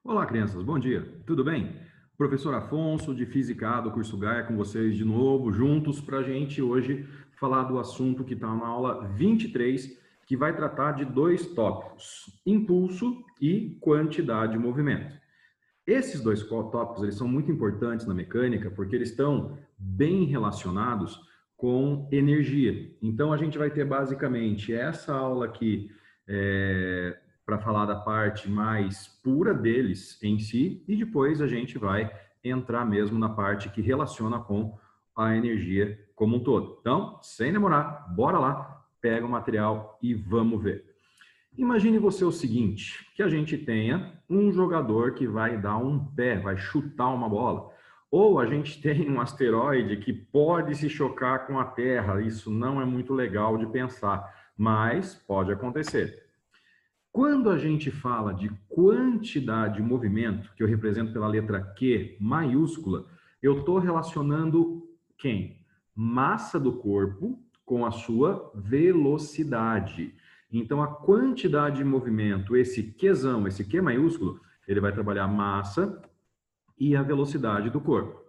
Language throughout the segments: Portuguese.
Olá, crianças, bom dia, tudo bem? Professor Afonso, de Física A do curso Gaia, com vocês de novo, juntos, para a gente hoje falar do assunto que está na aula 23, que vai tratar de dois tópicos, impulso e quantidade de movimento. Esses dois tópicos eles são muito importantes na mecânica porque eles estão bem relacionados com energia. Então, a gente vai ter basicamente essa aula aqui para falar da parte mais pura deles em si, e depois a gente vai entrar mesmo na parte que relaciona com a energia como um todo. Então, sem demorar, bora lá, pega o material e vamos ver. Imagine você o seguinte, que a gente tenha um jogador que vai dar um pé, vai chutar uma bola. Ou a gente tem um asteroide que pode se chocar com a Terra. Isso não é muito legal de pensar, mas pode acontecer. Quando a gente fala de quantidade de movimento, que eu represento pela letra Q maiúscula, eu estou relacionando quem? Massa do corpo com a sua velocidade. Então, a quantidade de movimento, esse Qzão, esse Q maiúsculo, ele vai trabalhar a massa e a velocidade do corpo.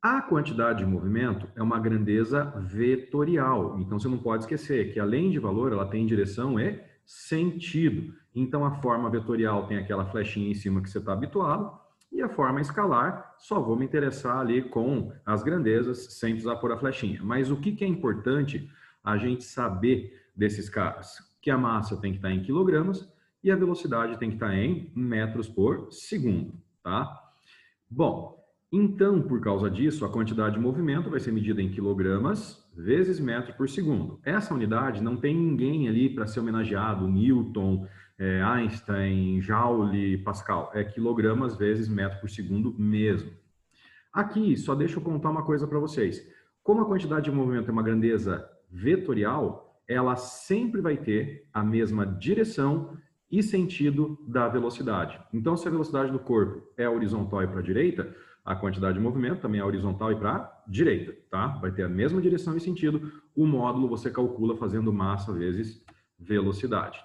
A quantidade de movimento é uma grandeza vetorial, então você não pode esquecer que além de valor, ela tem direção e sentido. Então a forma vetorial tem aquela flechinha em cima que você está habituado, e a forma escalar, só vou me interessar ali com as grandezas, sem precisar pôr a flechinha. Mas o que é importante a gente saber desses caras? Que a massa tem que estar em quilogramas e a velocidade tem que estar em metros por segundo, tá? Bom, então, por causa disso, a quantidade de movimento vai ser medida em quilogramas vezes metro por segundo. Essa unidade não tem ninguém ali para ser homenageado, Newton, Einstein, Joule, Pascal. É quilogramas vezes metro por segundo mesmo. Aqui, só deixa eu contar uma coisa para vocês. Como a quantidade de movimento é uma grandeza vetorial, ela sempre vai ter a mesma direção e sentido da velocidade. Então, se a velocidade do corpo é horizontal e para a direita, a quantidade de movimento também é horizontal e para a direita, tá? Vai ter a mesma direção e sentido. O módulo você calcula fazendo massa vezes velocidade.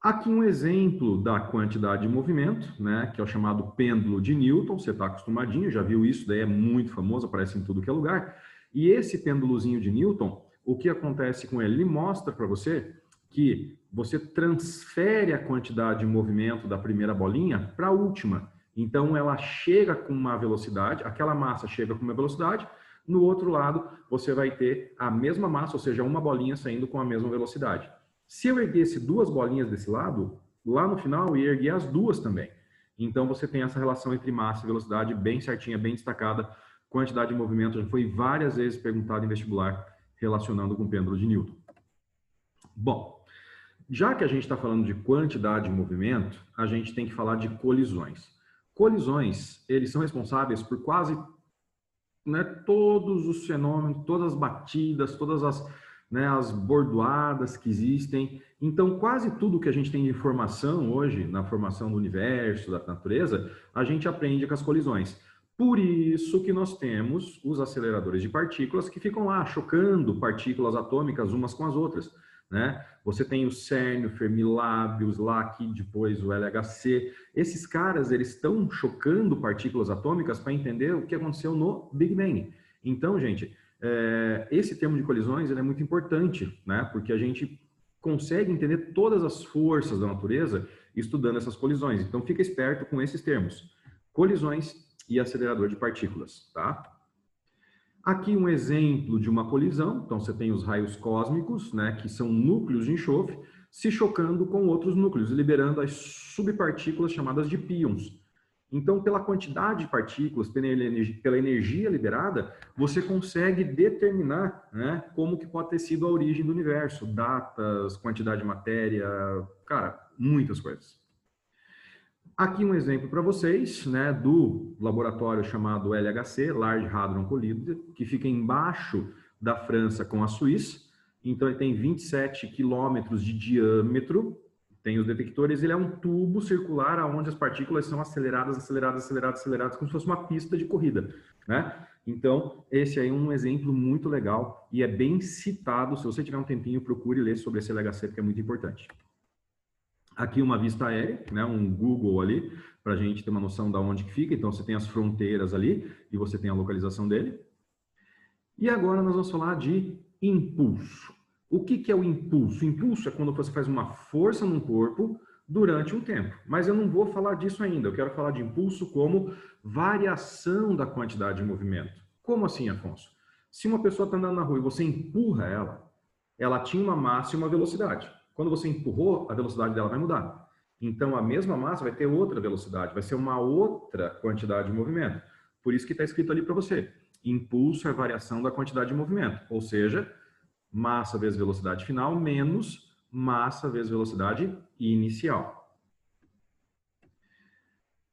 Aqui um exemplo da quantidade de movimento, né, que é o chamado pêndulo de Newton. Você está acostumadinho, já viu isso, daí é muito famoso, aparece em tudo que é lugar. E esse pêndulozinho de Newton, o que acontece com ele? Ele mostra para você que você transfere a quantidade de movimento da primeira bolinha para a última. Então ela chega com uma velocidade, aquela massa chega com uma velocidade, no outro lado você vai ter a mesma massa, ou seja, uma bolinha saindo com a mesma velocidade. Se eu erguesse duas bolinhas desse lado, lá no final eu ia erguer as duas também. Então você tem essa relação entre massa e velocidade bem certinha, bem destacada. Quantidade de movimento já foi várias vezes perguntado em vestibular relacionando com o pêndulo de Newton. Bom, já que a gente está falando de quantidade de movimento, a gente tem que falar de colisões. Colisões, eles são responsáveis por quase, né, todos os fenômenos, todas as batidas, todas as, né, as bordoadas que existem. Então, quase tudo que a gente tem de informação hoje, na formação do universo, da natureza, a gente aprende com as colisões. Por isso que nós temos os aceleradores de partículas que ficam lá chocando partículas atômicas umas com as outras, né? Você tem o CERN, o Fermilab, o SLAC, depois o LHC. Esses caras, eles estão chocando partículas atômicas para entender o que aconteceu no Big Bang. Então, gente, esse termo de colisões ele é muito importante, né? Porque a gente consegue entender todas as forças da natureza estudando essas colisões. Então, fica esperto com esses termos. Colisões e acelerador de partículas, tá? Aqui um exemplo de uma colisão. Então, você tem os raios cósmicos, né, que são núcleos de enxofre, se chocando com outros núcleos, liberando as subpartículas chamadas de pions. Então, pela quantidade de partículas, pela energia liberada, você consegue determinar, né, como que pode ter sido a origem do universo, datas, quantidade de matéria, cara, muitas coisas. Aqui um exemplo para vocês, né, do laboratório chamado LHC, Large Hadron Collider, que fica embaixo da França com a Suíça. Então ele tem 27 quilômetros de diâmetro, tem os detectores, ele é um tubo circular onde as partículas são aceleradas, aceleradas, aceleradas, aceleradas, como se fosse uma pista de corrida, né? Então, esse aí é um exemplo muito legal e é bem citado. Se você tiver um tempinho, procure ler sobre esse LHC, porque é muito importante. Aqui uma vista aérea, né, um Google ali, para a gente ter uma noção de onde que fica. Então, você tem as fronteiras ali e você tem a localização dele. E agora nós vamos falar de impulso. O que é o impulso? O impulso é quando você faz uma força num corpo durante um tempo. Mas eu não vou falar disso ainda. Eu quero falar de impulso como variação da quantidade de movimento. Como assim, Afonso? Se uma pessoa está andando na rua e você empurra ela, ela tinha uma massa e uma velocidade. Quando você empurrou, a velocidade dela vai mudar. Então, a mesma massa vai ter outra velocidade, vai ser uma outra quantidade de movimento. Por isso que está escrito ali para você. Impulso é variação da quantidade de movimento, ou seja, massa vezes velocidade final menos massa vezes velocidade inicial.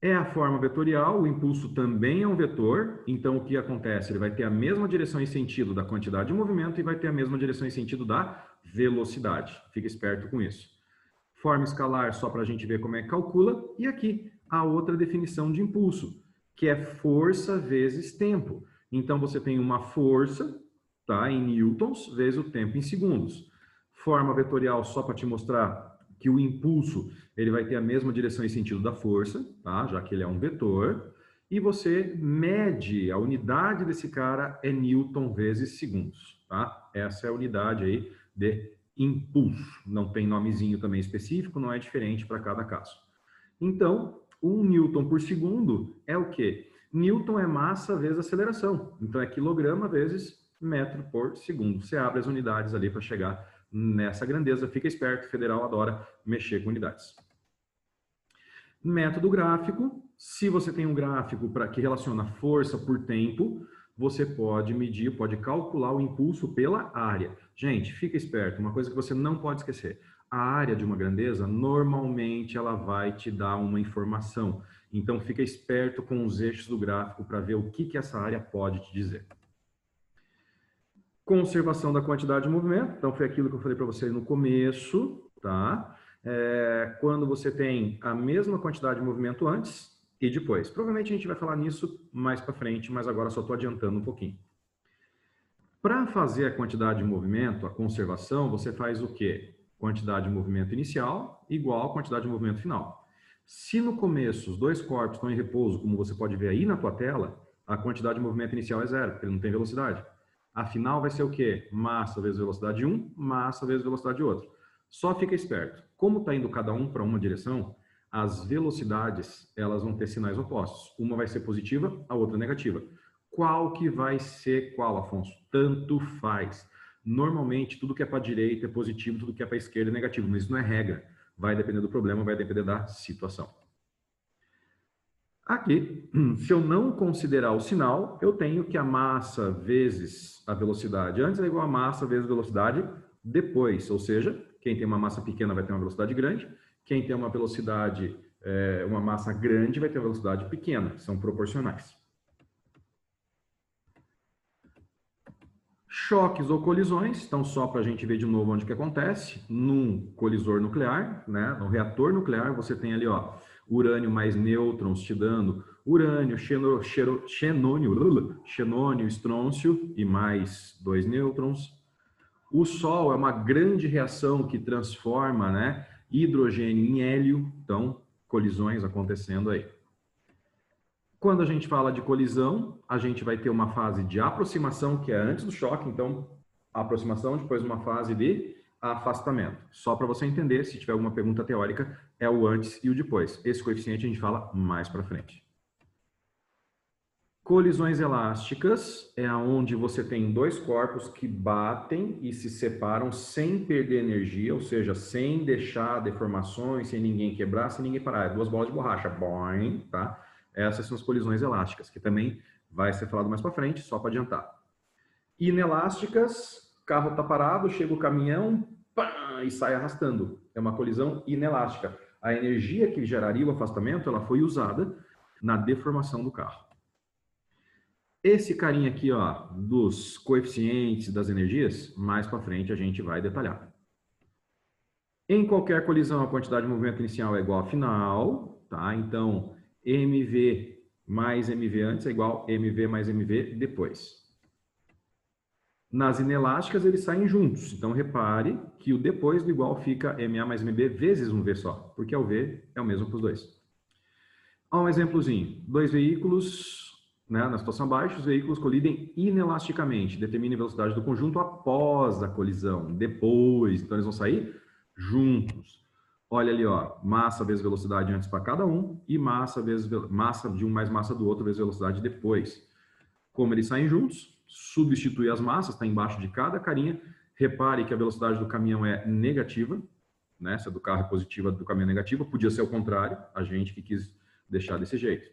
É a forma vetorial, o impulso também é um vetor, então o que acontece? Ele vai ter a mesma direção e sentido da quantidade de movimento e vai ter a mesma direção e sentido da velocidade. Fica esperto com isso. Forma escalar, só para a gente ver como é que calcula. E aqui, a outra definição de impulso, que é força vezes tempo. Então, você tem uma força, tá, em newtons, vezes o tempo em segundos. Forma vetorial, só para te mostrar que o impulso ele vai ter a mesma direção e sentido da força, tá, já que ele é um vetor. E você mede, a unidade desse cara é newton vezes segundos. Tá? Essa é a unidade aí de impulso. Não tem nomezinho também específico, não é diferente para cada caso. Então, 1 newton por segundo é o quê? Newton é massa vezes aceleração. Então, é quilograma vezes metro por segundo. Você abre as unidades ali para chegar nessa grandeza. Fica esperto, o federal adora mexer com unidades. Método gráfico. Se você tem um gráfico que relaciona força por tempo, você pode medir, pode calcular o impulso pela área. Gente, fica esperto, uma coisa que você não pode esquecer. A área de uma grandeza, normalmente, ela vai te dar uma informação. Então, fica esperto com os eixos do gráfico para ver o que essa área pode te dizer. Conservação da quantidade de movimento. Então, foi aquilo que eu falei para vocês no começo, tá? Quando você tem a mesma quantidade de movimento antes e depois. Provavelmente a gente vai falar nisso mais para frente, mas agora só estou adiantando um pouquinho. Para fazer a quantidade de movimento, a conservação, você faz o quê? Quantidade de movimento inicial igual a quantidade de movimento final. Se no começo os dois corpos estão em repouso, como você pode ver aí na tua tela, a quantidade de movimento inicial é zero, porque ele não tem velocidade. A final vai ser o quê? Massa vezes velocidade de um, massa vezes velocidade de outro. Só fica esperto. Como está indo cada um para uma direção, as velocidades elas vão ter sinais opostos. Uma vai ser positiva, a outra negativa. Qual que vai ser qual, Afonso? Tanto faz. Normalmente, tudo que é para a direita é positivo, tudo que é para a esquerda é negativo, mas isso não é regra. Vai depender do problema, vai depender da situação. Aqui, se eu não considerar o sinal, eu tenho que a massa vezes a velocidade antes é igual a massa vezes a velocidade depois. Ou seja, quem tem uma massa pequena vai ter uma velocidade grande, quem tem uma velocidade, uma massa grande vai ter uma velocidade pequena, são proporcionais. Choques ou colisões, então só para a gente ver de novo onde que acontece, num colisor nuclear, né, no reator nuclear, você tem ali, ó, urânio mais nêutrons te dando urânio, xenônio, estrôncio e mais 2 nêutrons. O Sol é uma grande reação que transforma, né, hidrogênio em hélio, então colisões acontecendo aí. Quando a gente fala de colisão, a gente vai ter uma fase de aproximação, que é antes do choque, então aproximação, depois uma fase de afastamento. Só para você entender, se tiver alguma pergunta teórica, é o antes e o depois. Esse coeficiente a gente fala mais para frente. Colisões elásticas é onde você tem dois corpos que batem e se separam sem perder energia, ou seja, sem deixar deformações, sem ninguém quebrar, sem ninguém parar. É duas bolas de borracha, boing, tá? Essas são as colisões elásticas, que também vai ser falado mais para frente, só para adiantar. Inelásticas, carro está parado, chega o caminhão pá, e sai arrastando. É uma colisão inelástica. A energia que geraria o afastamento, ela foi usada na deformação do carro. Esse carinha aqui, ó, dos coeficientes das energias, mais para frente a gente vai detalhar. Em qualquer colisão, a quantidade de movimento inicial é igual a final, tá? Então, mv mais mv antes é igual a mv mais mv depois. Nas inelásticas, eles saem juntos. Então, repare que o depois do igual fica ma mais mb vezes um v só, porque o v é o mesmo para os dois. Olha um exemplozinho. Dois veículos, né, na situação abaixo, os veículos colidem inelasticamente. Determine a velocidade do conjunto após a colisão. Depois, então eles vão sair juntos. Olha ali, ó, massa vezes velocidade antes para cada um e massa vezes massa de um mais massa do outro vezes velocidade depois. Como eles saem juntos, substitui as massas, está embaixo de cada carinha. Repare que a velocidade do caminhão é negativa, né? Se a do carro é positiva, a do caminhão é negativa. Podia ser o contrário, a gente que quis deixar desse jeito.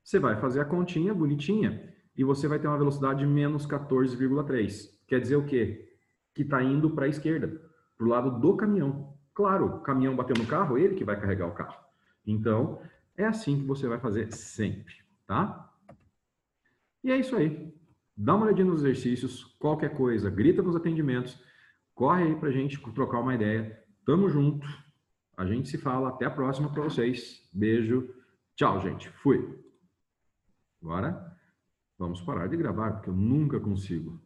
Você vai fazer a continha bonitinha e você vai ter uma velocidade de menos 14,3. Quer dizer o quê? Que está indo para a esquerda, para o lado do caminhão. Claro, o caminhão bateu no carro, ele que vai carregar o carro. Então, é assim que você vai fazer sempre, tá? E é isso aí. Dá uma olhadinha nos exercícios, qualquer coisa, grita nos atendimentos, corre aí pra gente trocar uma ideia. Tamo junto. A gente se fala. Até a próxima para vocês. Beijo. Tchau, gente. Fui. Agora, vamos parar de gravar, porque eu nunca consigo.